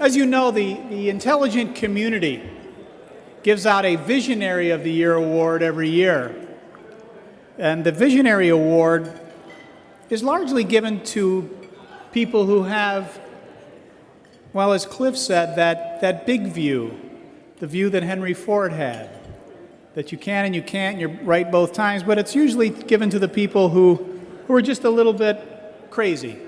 As you know, the intelligent community gives out a Visionary of the Year award every year. And the Visionary Award is largely given to people who have, well, as Cliff said, that big view, the view that Henry Ford had, that you can and you can't, and you're right both times, but it's usually given to the people who are just a little bit crazy,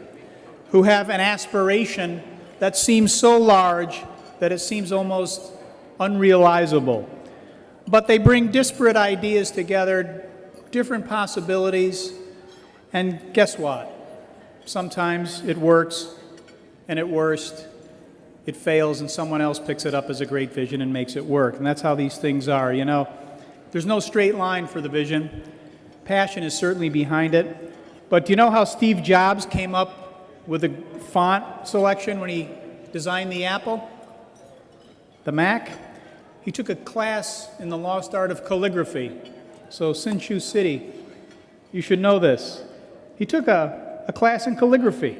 who have an aspiration that seems so large that it seems almost unrealizable. But they bring disparate ideas together, different possibilities, and guess what? Sometimes it works, and at worst, it fails, and someone else picks it up as a great vision and makes it work. And that's how these things are, you know. There's no straight line for the vision. Passion is certainly behind it. But do you know how Steve Jobs came up with a font selection when he designed the Apple? The Mac? He took a class in the lost art of calligraphy. So Hsinchu City, you should know this. He took a class in calligraphy.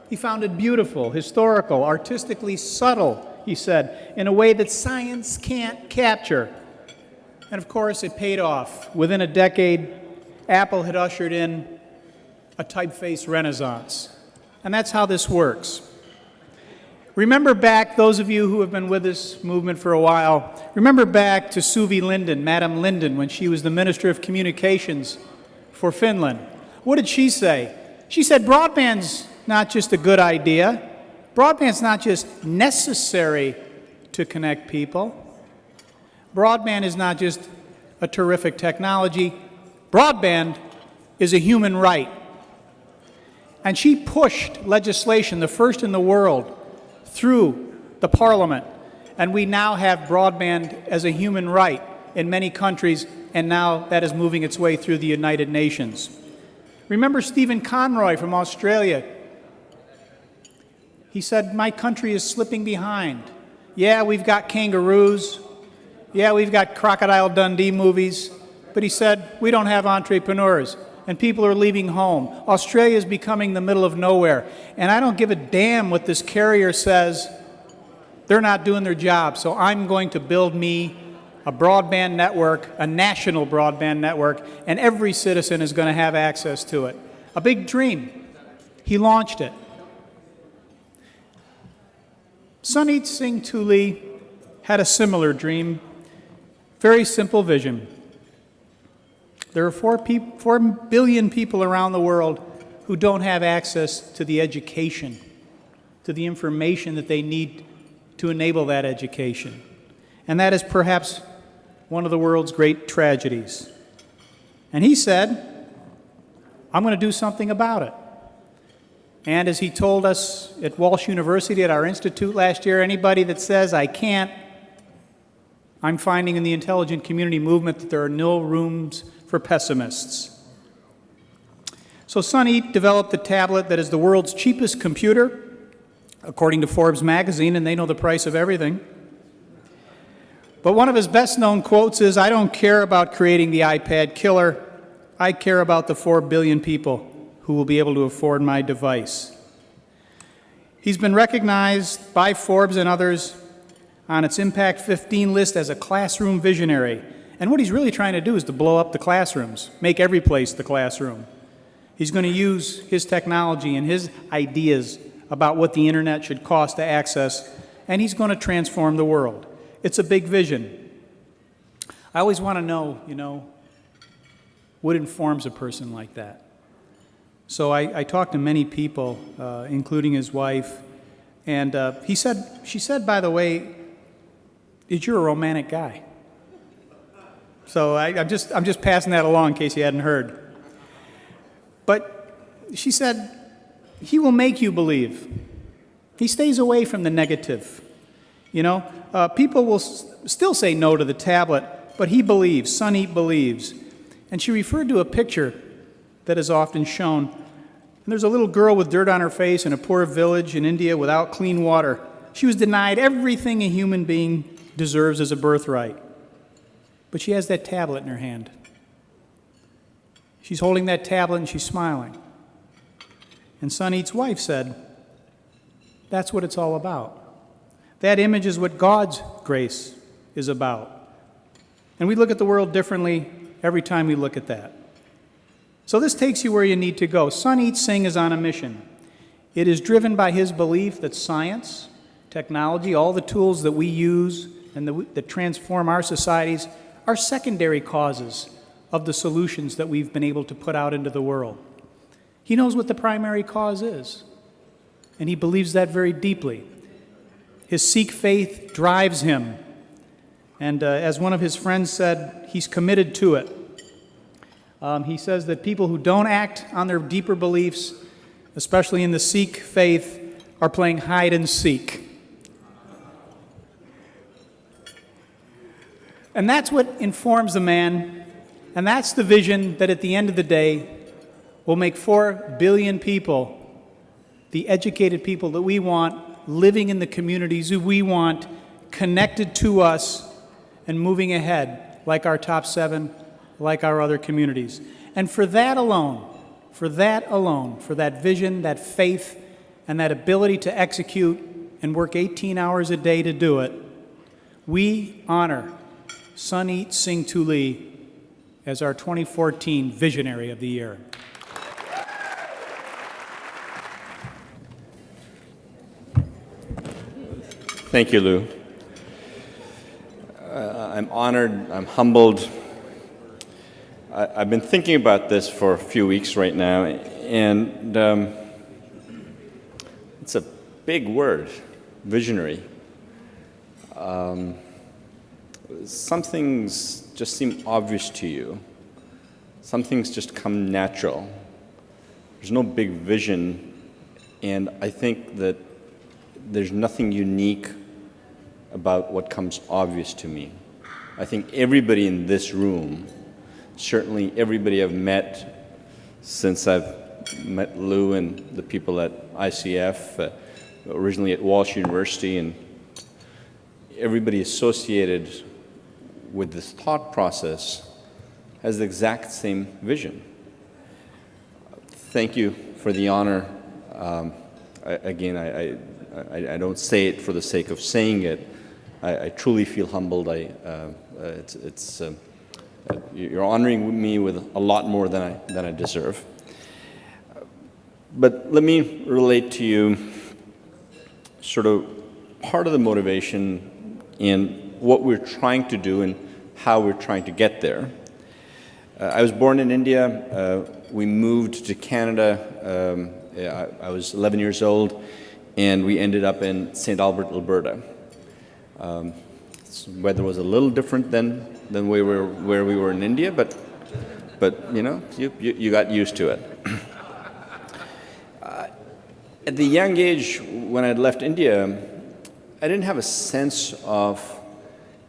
He found it beautiful, historical, artistically subtle, he said, in a way that science can't capture. And of course, it paid off. Within a decade, Apple had ushered in a typeface renaissance. And that's how this works. Remember back, those of you who have been with this movement for a while, remember back to Suvi Linden, Madam Linden, when she was the Minister of Communications for Finland. What did she say? She said, broadband's not just a good idea. Broadband's not just necessary to connect people. Broadband is not just a terrific technology. Broadband is a human right. And she pushed legislation, the first in the world, through the parliament. And we now have broadband as a human right in many countries, and now that is moving its way through the United Nations. Remember Stephen Conroy from Australia? He said, my country is slipping behind. Yeah, we've got kangaroos. Yeah, we've got Crocodile Dundee movies. But he said, we don't have entrepreneurs. And people are leaving home. Australia is becoming the middle of nowhere. And I don't give a damn what this carrier says. They're not doing their job. So I'm going to build me a broadband network, a national broadband network, and every citizen is going to have access to it. A big dream. He launched it. Suneet Singh Tuli had a similar dream, very simple vision. There are 4 billion people around the world who don't have access to the education, to the information that they need to enable that education. And that is perhaps one of the world's great tragedies. And he said, I'm going to do something about it. And as he told us at Walsh University at our institute last year, anybody that says I can't, I'm finding in the intelligent community movement that there are no rooms for pessimists. So Suneet developed the tablet that is the world's cheapest computer, according to Forbes magazine, and they know the price of everything. But one of his best-known quotes is, I don't care about creating the iPad killer. I care about the 4 billion people who will be able to afford my device. He's been recognized by Forbes and others on its Impact 15 list as a classroom visionary. And what he's really trying to do is to blow up the classrooms, make every place the classroom. He's going to use his technology and his ideas about what the internet should cost to access, and he's going to transform the world. It's a big vision. I always want to know, what informs a person like that. So I talked to many people, including his wife, and she said, by the way, that you're a romantic guy. So I'm just passing that along in case you hadn't heard. But she said, he will make you believe. He stays away from the negative. People will still say no to the tablet, but he believes, Suneet believes. And she referred to a picture that is often shown. And there's a little girl with dirt on her face in a poor village in India without clean water. She was denied everything a human being deserves as a birthright. But she has that tablet in her hand. She's holding that tablet and she's smiling. And Suneet's wife said, that's what it's all about. That image is what God's grace is about. And we look at the world differently every time we look at that. So this takes you where you need to go. Suneet Singh is on a mission. It is driven by his belief that science, technology, all the tools that we use and that transform our societies are secondary causes of the solutions that we've been able to put out into the world. He knows what the primary cause is, and he believes that very deeply. His Sikh faith drives him, and as one of his friends said, he's committed to it. He says that people who don't act on their deeper beliefs, especially in the Sikh faith, are playing hide and seek. And that's what informs the man, and that's the vision that at the end of the day will make 4 billion people the educated people that we want, living in the communities who we want, connected to us, and moving ahead like our top 7, like our other communities. And for that alone, for that vision, that faith, and that ability to execute and work 18 hours a day to do it, we honor Suneet Singh Tuli as our 2014 Visionary of the Year. Thank you, Lou. I'm honored, I'm humbled. I've been thinking about this for a few weeks right now, and it's a big word, visionary. Some things just seem obvious to you. Some things just come natural. There's no big vision, and I think that there's nothing unique about what comes obvious to me. I think everybody in this room, certainly everybody I've met since I've met Lou and the people at ICF, originally at Walsh University, and everybody associated with this thought process has the exact same vision. Thank you for the honor. I don't say it for the sake of saying it. I truly feel humbled. You're honoring me with a lot more than I deserve. But let me relate to you sort of part of the motivation in what we're trying to do and how we're trying to get there. I was born in India. We moved to Canada. I was 11 years old, and we ended up in St. Albert, Alberta. Weather was a little different than where we were in India, but you know, you got used to it. At the young age when I'd left India, I didn't have a sense of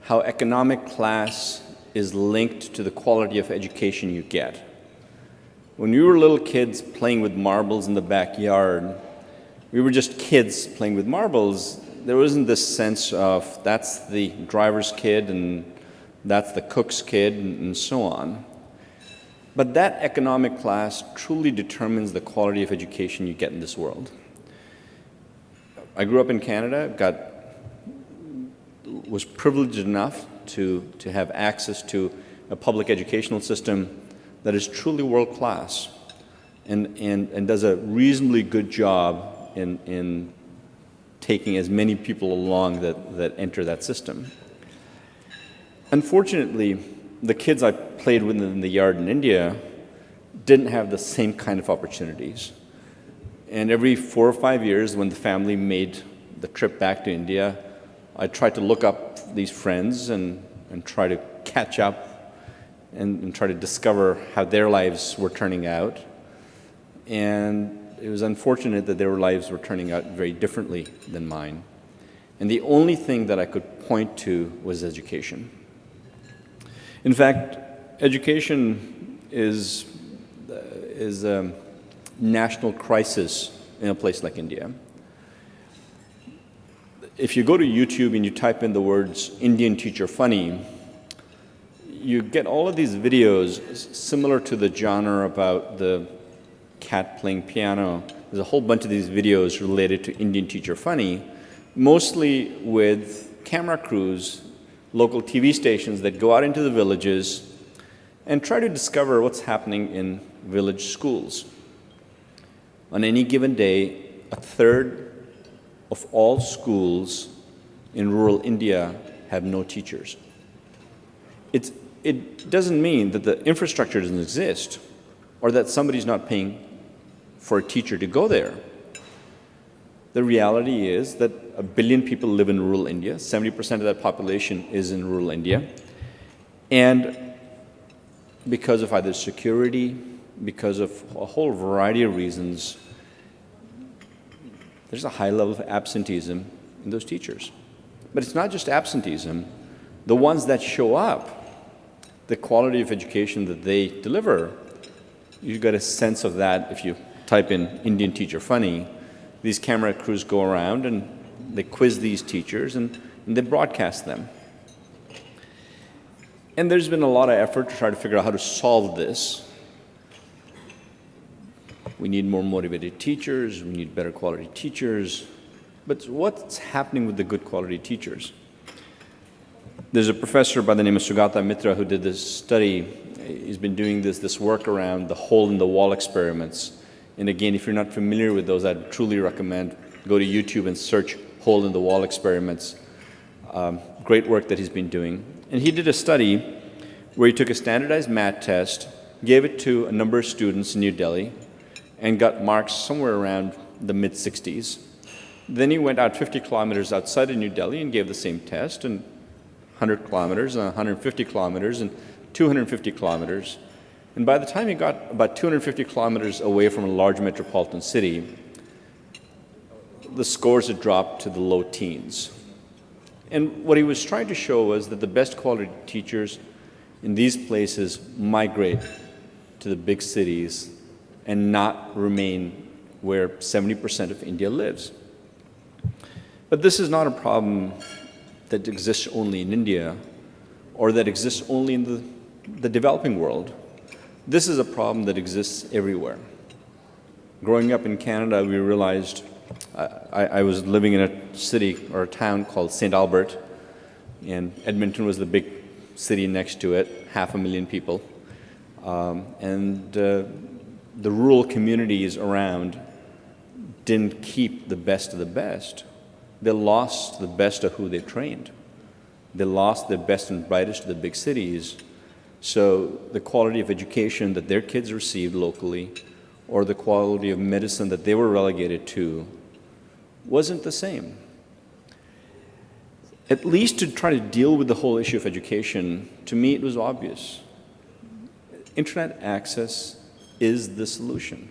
how economic class is linked to the quality of education you get. When we were little kids playing with marbles in the backyard, we were just kids playing with marbles. There wasn't this sense of that's the driver's kid and that's the cook's kid and so on. But that economic class truly determines the quality of education you get in this world. I grew up in Canada, was privileged enough to have access to a public educational system that is truly world-class and does a reasonably good job in taking as many people along that enter that system. Unfortunately, the kids I played with in the yard in India didn't have the same kind of opportunities. And every 4 or 5 years, when the family made the trip back to India, I tried to look up these friends and try to catch up and try to discover how their lives were turning out. And it was unfortunate that their lives were turning out very differently than mine. And the only thing that I could point to was education. In fact, education is a national crisis in a place like India. If you go to YouTube and you type in the words Indian teacher funny, you get all of these videos similar to the genre about the cat playing piano. There's a whole bunch of these videos related to Indian teacher funny, mostly with camera crews, local TV stations that go out into the villages and try to discover what's happening in village schools. On any given day, a third of all schools in rural India have no teachers. It doesn't mean that the infrastructure doesn't exist or that somebody's not paying for a teacher to go there. The reality is that 1 billion people live in rural India. 70% of that population is in rural India. And because of either security, because of a whole variety of reasons, there's a high level of absenteeism in those teachers. But it's not just absenteeism. The ones that show up, the quality of education that they deliver, you get a sense of that if you type in Indian teacher funny. These camera crews go around and they quiz these teachers and they broadcast them. And there's been a lot of effort to try to figure out how to solve this. We need more motivated teachers, we need better quality teachers, but what's happening with the good quality teachers? There's a professor by the name of Sugata Mitra who did this study. He's been doing this work around the hole-in-the-wall experiments. And again, if you're not familiar with those, I'd truly recommend go to YouTube and search hole-in-the-wall experiments. Great work that he's been doing. And he did a study where he took a standardized math test, gave it to a number of students in New Delhi, and got marks somewhere around the mid-60s. Then he went out 50 kilometers outside of New Delhi and gave the same test, and 100 kilometers, and 150 kilometers, and 250 kilometers. And by the time he got about 250 kilometers away from a large metropolitan city, the scores had dropped to the low teens. And what he was trying to show was that the best quality teachers in these places migrate to the big cities and not remain where 70% of India lives. But this is not a problem that exists only in India or that exists only in the developing world. This is a problem that exists everywhere. Growing up in Canada, we realized I was living in a city or a town called St. Albert, and Edmonton was the big city next to it, 500,000 people. And the rural communities around didn't keep the best of the best. They lost the best of who they trained. They lost their best and brightest to the big cities. So the quality of education that their kids received locally or the quality of medicine that they were relegated to wasn't the same. At least to try to deal with the whole issue of education, to me it was obvious. Internet access is the solution.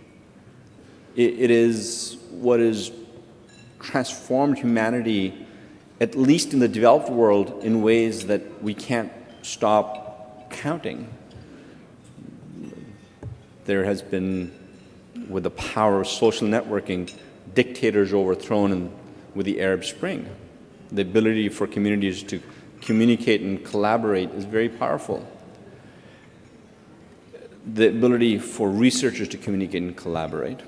It is what has transformed humanity, at least in the developed world, in ways that we can't stop counting. There has been, with the power of social networking, dictators overthrown with the Arab Spring. The ability for communities to communicate and collaborate is very powerful. The ability for researchers to communicate and collaborate.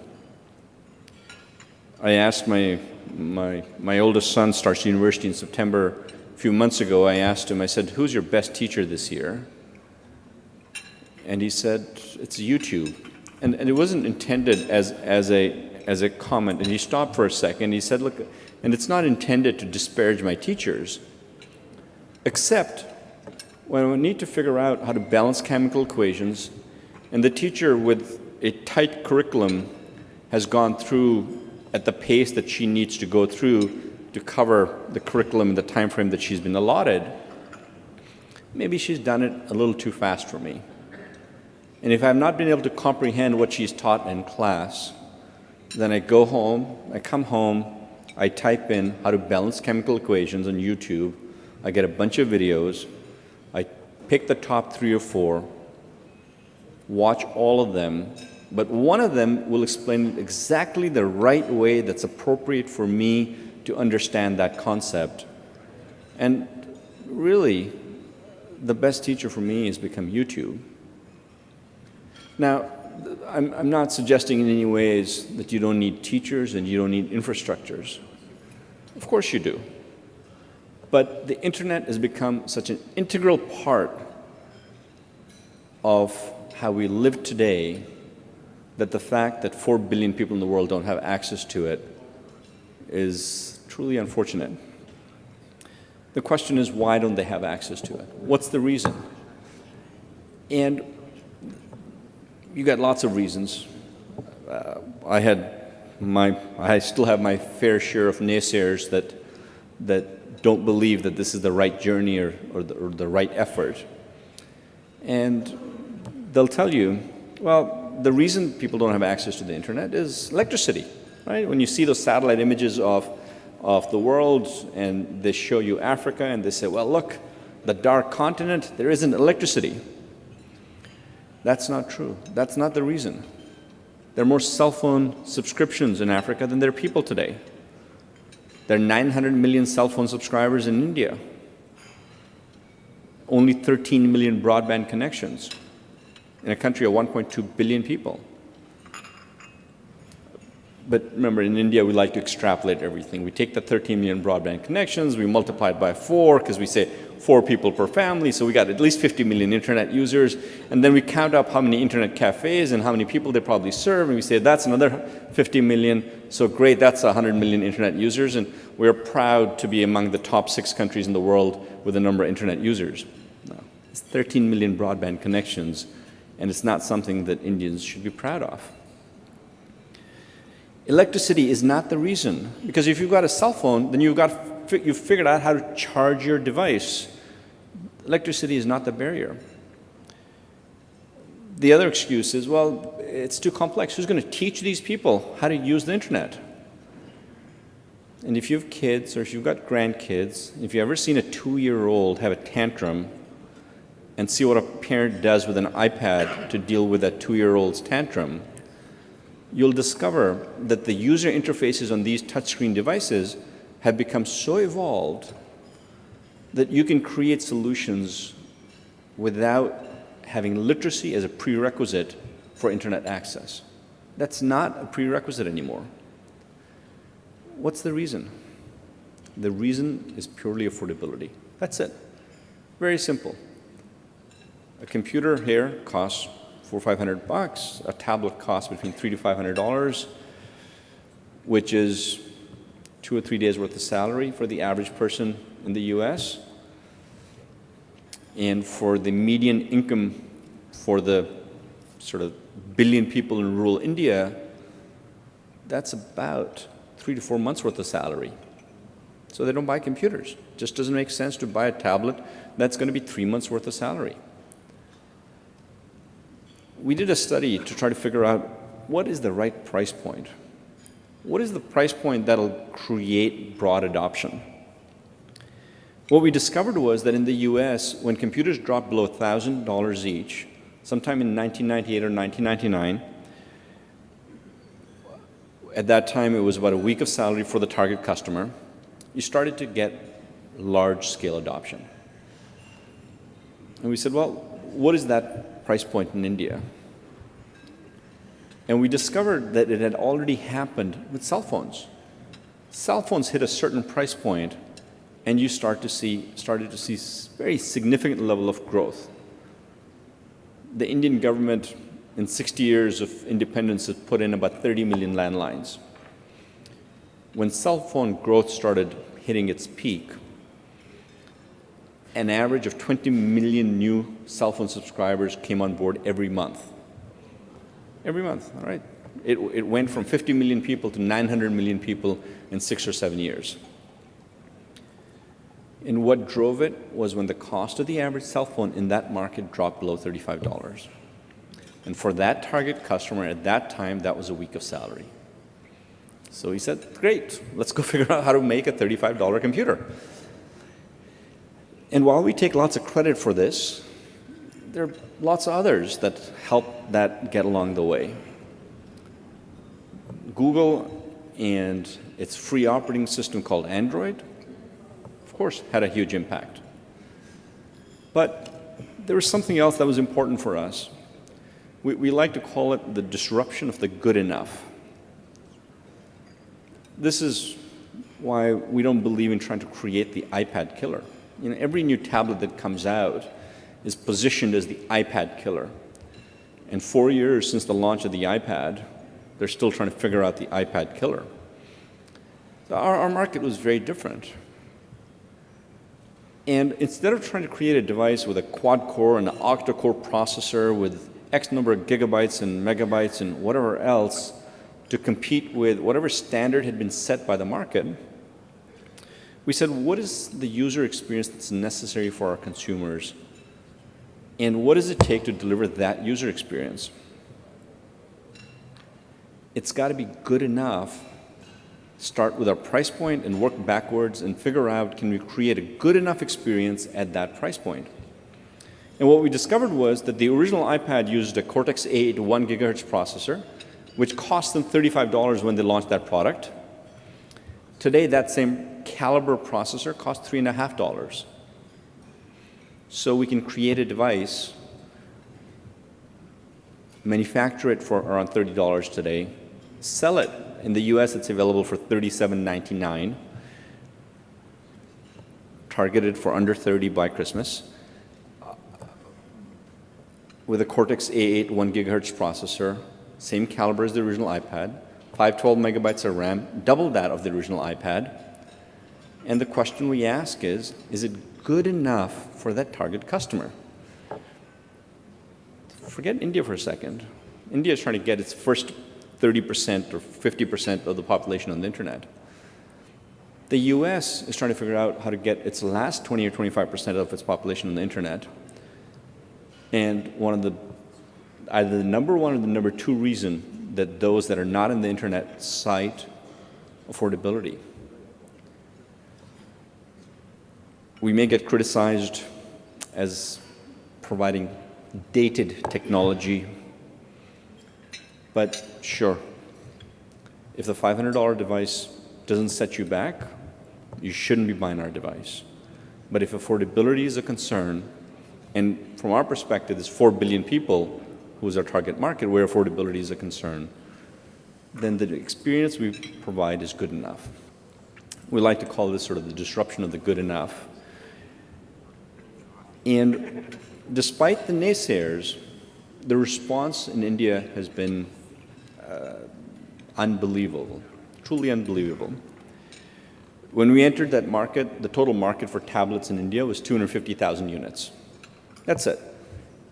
I asked my oldest son starts university in September. A few months ago, I asked him, I said, who's your best teacher this year? And he said, it's YouTube. And it wasn't intended as a comment. And he stopped for a second. He said, look, and it's not intended to disparage my teachers, except when we need to figure out how to balance chemical equations, and the teacher with a tight curriculum has gone through at the pace that she needs to go through to cover the curriculum in the time frame that she's been allotted, maybe she's done it a little too fast for me. And if I've not been able to comprehend what she's taught in class, then I go home, I come home, I type in how to balance chemical equations on YouTube, I get a bunch of videos, I pick the top 3 or 4, watch all of them, but one of them will explain exactly the right way that's appropriate for me to understand that concept. And really, the best teacher for me has become YouTube. Now, I'm not suggesting in any ways that you don't need teachers and you don't need infrastructures. Of course you do. But the internet has become such an integral part of how we live today that the fact that 4 billion people in the world don't have access to it is truly unfortunate. The question is, why don't they have access to it? What's the reason? And you got lots of reasons. I still have my fair share of naysayers that don't believe that this is the right journey or the right effort. And they'll tell you, well, the reason people don't have access to the internet is electricity, right? When you see those satellite images of the world and they show you Africa and they say, well, look, the dark continent, there isn't electricity. That's not true. That's not the reason. There are more cell phone subscriptions in Africa than there are people today. There are 900 million cell phone subscribers in India. Only 13 million broadband connections in a country of 1.2 billion people. But remember, in India, we like to extrapolate everything. We take the 13 million broadband connections, we multiply it by 4, because we say 4 people per family, so we got at least 50 million internet users, and then we count up how many internet cafes and how many people they probably serve, and we say that's another 50 million, so great, that's 100 million internet users, and we're proud to be among the top 6 countries in the world with the number of internet users. No, it's 13 million broadband connections, and it's not something that Indians should be proud of. Electricity is not the reason, because if you've got a cell phone, then you've figured out how to charge your device. Electricity is not the barrier. The other excuse is, well, it's too complex. Who's going to teach these people how to use the internet? And if you have kids or if you've got grandkids, if you've ever seen a 2-year-old have a tantrum and see what a parent does with an iPad to deal with that 2-year-old's tantrum, you'll discover that the user interfaces on these touchscreen devices have become so evolved that you can create solutions without having literacy as a prerequisite for internet access. That's not a prerequisite anymore. What's the reason? The reason is purely affordability. That's it. Very simple. A computer here costs $400 or $500. A tablet costs between $300 to $500, which is 2 or 3 days worth of salary for the average person in the US. And for the median income for the sort of billion people in rural India, that's about 3 to 4 months worth of salary. So they don't buy computers. It just doesn't make sense to buy a tablet that's going to be 3 months worth of salary. We did a study to try to figure out what is the right price point. What is the price point that'll create broad adoption? What we discovered was that in the US, when computers dropped below $1,000 each, sometime in 1998 or 1999, at that time it was about a week of salary for the target customer, you started to get large-scale adoption. And we said, well, what is that price point in India? And we discovered that it had already happened with cell phones. Cell phones hit a certain price point, and you started to see very significant level of growth. The Indian government, in 60 years of independence, has put in about 30 million landlines. When cell phone growth started hitting its peak, an average of 20 million new cell phone subscribers came on board every month. Every month, all right? It went from 50 million people to 900 million people in 6 or 7 years. And what drove it was when the cost of the average cell phone in that market dropped below $35. And for that target customer at that time, that was a week of salary. So he said, great, let's go figure out how to make a $35 computer. And while we take lots of credit for this, there are lots of others that helped that get along the way. Google and its free operating system called Android, of course, had a huge impact. But there was something else that was important for us. We like to call it the disruption of the good enough. This is why we don't believe in trying to create the iPad killer. You know, every new tablet that comes out is positioned as the iPad killer. And 4 years since the launch of the iPad, they're still trying to figure out the iPad killer. So our market was very different. And instead of trying to create a device with a quad-core and an octa-core processor with X number of gigabytes and megabytes and whatever else to compete with whatever standard had been set by the market, we said, what is the user experience that's necessary for our consumers? And what does it take to deliver that user experience? It's got to be good enough. Start with our price point and work backwards and figure out, can we create a good enough experience at that price point? And what we discovered was that the original iPad used a Cortex A8 1 gigahertz processor, which cost them $35 when they launched that product. Today, that same caliber processor costs $3.50. So we can create a device, manufacture it for around $30 today, sell it. In the US, it's available for $37.99, targeted for under $30 by Christmas, with a Cortex A8 1 gigahertz processor, same caliber as the original iPad, 512 megabytes of RAM, double that of the original iPad. And the question we ask is it good enough for that target customer? Forget India for a second. India is trying to get its first 30% or 50% of the population on the internet. The US is trying to figure out how to get its last 20 or 25% of its population on the internet. And one of the, either the number one or the number two reason that those that are not in the internet cite affordability. We may get criticized as providing dated technology, but sure, if the $500 device doesn't set you back, you shouldn't be buying our device. But if affordability is a concern, and from our perspective, there's 4 billion people who is our target market where affordability is a concern, then the experience we provide is good enough. We like to call this sort of the disruption of the good enough. And despite the naysayers, the response in India has been unbelievable, truly unbelievable. When we entered that market, the total market for tablets in India was 250,000 units. That's it.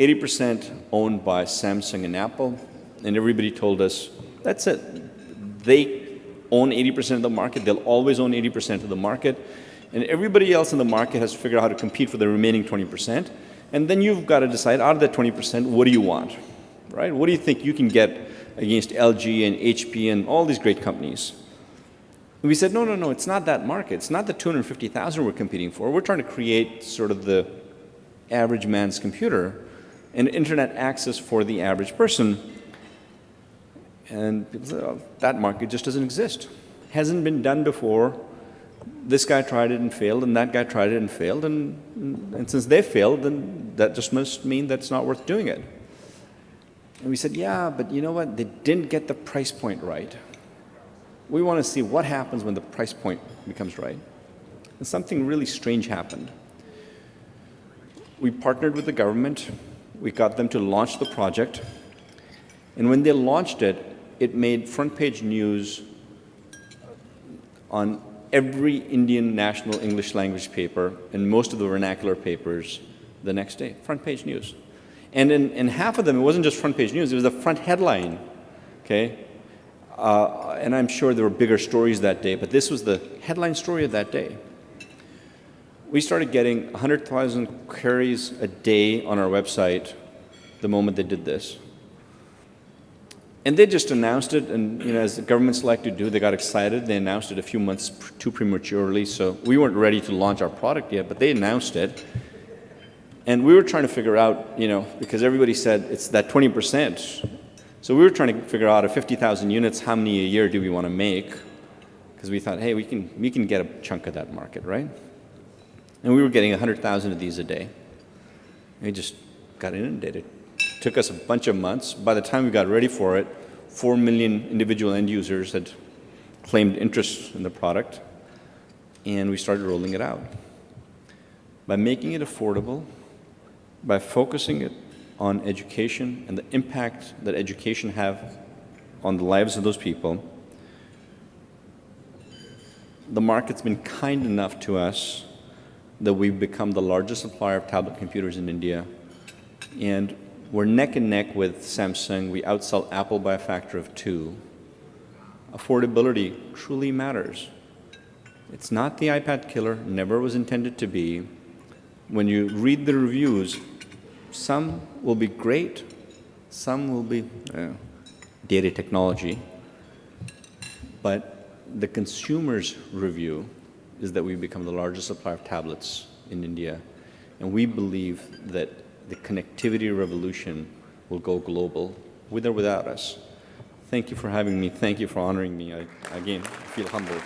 80% owned by Samsung and Apple, and everybody told us, that's it. They own 80% of the market, they'll always own 80% of the market, and everybody else in the market has to figure out how to compete for the remaining 20%, and then you've got to decide, out of that 20%, what do you want, right? What do you think you can get against LG and HP and all these great companies? And we said, no, it's not that market. It's not the 250,000 we're competing for. We're trying to create sort of the average man's computer and internet access for the average person. And people said, oh, that market just doesn't exist. Hasn't been done before. This guy tried it and failed, and that guy tried it and failed, and since they failed, then that just must mean that it's not worth doing it. And we said, yeah, but you know what? They didn't get the price point right. We want to see what happens when the price point becomes right. And something really strange happened. We partnered with the government. We got them to launch the project. And when they launched it, it made front page news on every Indian national English language paper and most of the vernacular papers the next day, front page news. And in half of them, it wasn't just front page news, it was the front headline, okay? And I'm sure there were bigger stories that day, but this was the headline story of that day. We started getting 100,000 queries a day on our website the moment they did this. And they just announced it, and as the governments like to do, they got excited. They announced it a few months too prematurely, so we weren't ready to launch our product yet, but they announced it. And we were trying to figure out, because everybody said it's that 20%. So we were trying to figure out at 50,000 units, how many a year do we want to make? Because we thought, hey, we can get a chunk of that market, right? And we were getting 100,000 of these a day. We just got inundated. It took us a bunch of months. By the time we got ready for it, 4 million individual end users had claimed interest in the product. and we started rolling it out. By making it affordable, by focusing it on education and the impact that education have on the lives of those people, the market's been kind enough to us that we've become the largest supplier of tablet computers in India, and we're neck and neck with Samsung. We outsell Apple by a factor of 2. Affordability truly matters. It's not the iPad killer, never was intended to be. When you read the reviews, some will be great, some will be data technology, but the consumer's review is that we've become the largest supplier of tablets in India, and we believe that the connectivity revolution will go global, with or without us. Thank you for having me. Thank you for honoring me. I again feel humbled.